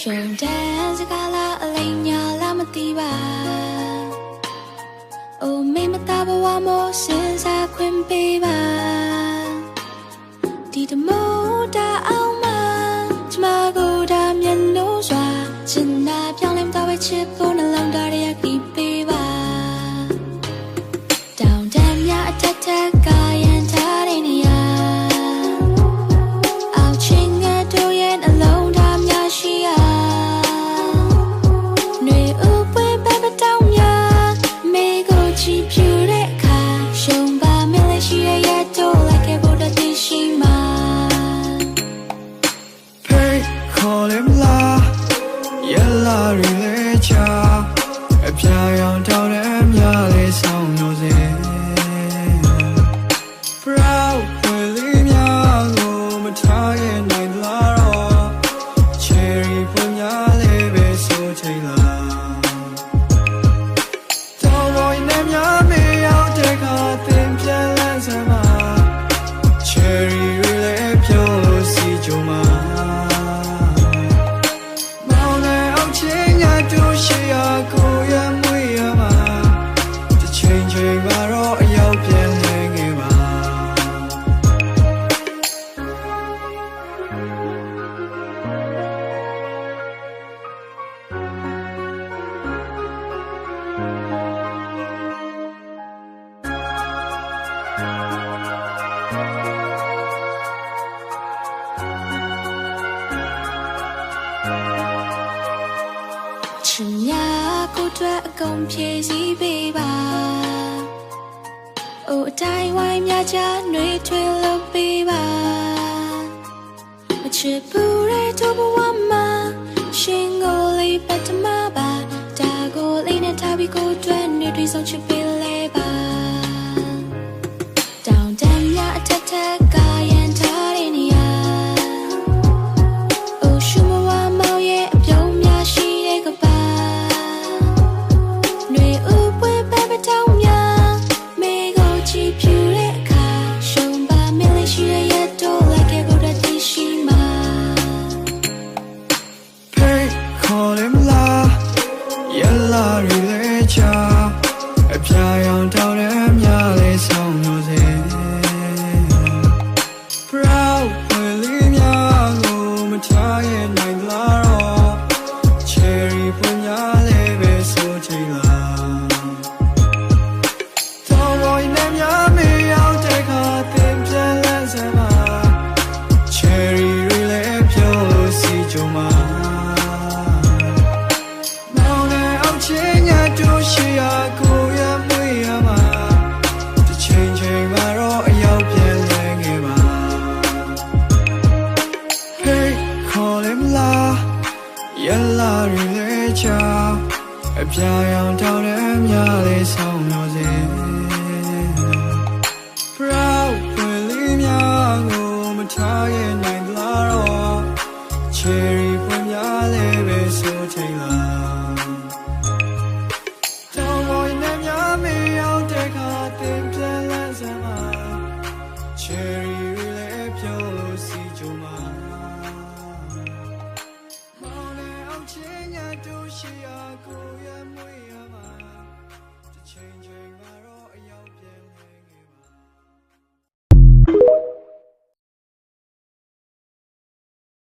ရှင်တန်းစကားလားအလိမ်ညာလားမသိပါအိုမိမသားဘဝမို့စဉ်းစားခွင့်ပေးပါဒီတမိုးတာအောင်မကျမကိုဒါမျက်နှာစွာချင်နာပြောင်းလဲမသွားပဲချစ်ဖို့နှလုံးသားရည်ပြီးပေးပါတောင်တန်းများအထက်ထက်ကရန်ထားတဲ့နေရာအောက်ချင်းငါတို့ရဲ့နှလုံးသားများရှိရာຫນွေဥပွေပဲပတောင်းများမေကိုချီဖြူတဲ့အခါရှုံပါမင်းလေးရှိရဲ့ရတော့လိုက်ခဲ့ဖို့တည်ရှိမှာ Hey call him la yella really cha အပြာရောင်တောင်းတဲ့မြလေးဆောင်လို့စေ Proud ဝေလေးများကိုမထားရဲ့နိုင်လားတော့ Cherry ပွင့်များလေးပဲဆိုချိန်လားတောင်းလို့နေများမေးရောက်တဲ့ခါသင်ပြန်လန်းစမ်းမှာ Cherry really ပြုံးလို့စီကြုံမှာမောင်နဲ့အောင်ချင်းရတို့ရှိရကိုရမွေးရမှာတစ်ချိန်ချိန်မှာတော့အရောက်ပြန်နေခဲ့ပါချင်များကိုတွေ့အကုန်ဖြည့်စည်းပေးပါအိုအတိုင်းဝိုင်းများချနှွေထွေးလို့ပေးပါမချစ်ဘူးတဲ့တို့ဘဝမှာရှင်ကိုလေးပတ်တမပါဒါကိုလေးနဲ့ထားပြီးကိုတွေ့နေတွေ့ဆုံးချစ်ပေးလဲပါတောင်တန်းများအထက်ထက်ကရန်ထားတဲ့နေရာအိုရှုမဝမောင်ရဲ့အပြုံးများရှိတဲ့ကပါຫນွေဥပွေပဲပတောင်းများမေကိုချီဖြူတဲ့အခါရှုံပါမင်းလေးရှိရဲ့ရတော့လိုက်ခဲ့ဖို့တည်ရှိမှာ Hey call him la yella really cha အပြာရောင်တောင်းတဲ့မြလေးဆောင်လို့စေ Proud ဝေလေးများကိုမထားရဲ့နိုင်လားတော့ Cherry ပွင့်များလေးပဲဆိုချိန်လားတောင်းလို့နေများမေးရောက်တဲ့ခါသင်ပြန်လန်းစမ်းမှာ Cherry really ပြုံးလို့စီကြုံမှာမောင်နဲ့အောင်ချင်းရတို့ရှိရကိုရမွေးရမှာတစ်ချိန်ချိန်မှာတော့အရောက်ပြန်လဲခဲ့ပါ Hey call him la yella really cha အပြာရောင်တောင်းတဲ့မြလေးဆောင်လို့စေ Proud ဝေလေးများကိုမထားရဲ့နိုင်လားတော့ Cherry ပွင့်များလေးပဲဆိုချိန်လားတောင်းလို့နေများမေးရောက်တဲ့ခါသင်ပြန်လန်းစမ်းမှာ Cherry လေးပြုံးလို့စီကြုံမှာမောင်နဲ့အောင်ချင်းရတို့ရှိရကိုရမွေးရမှာတစ်ချိန်ချိန်မှာ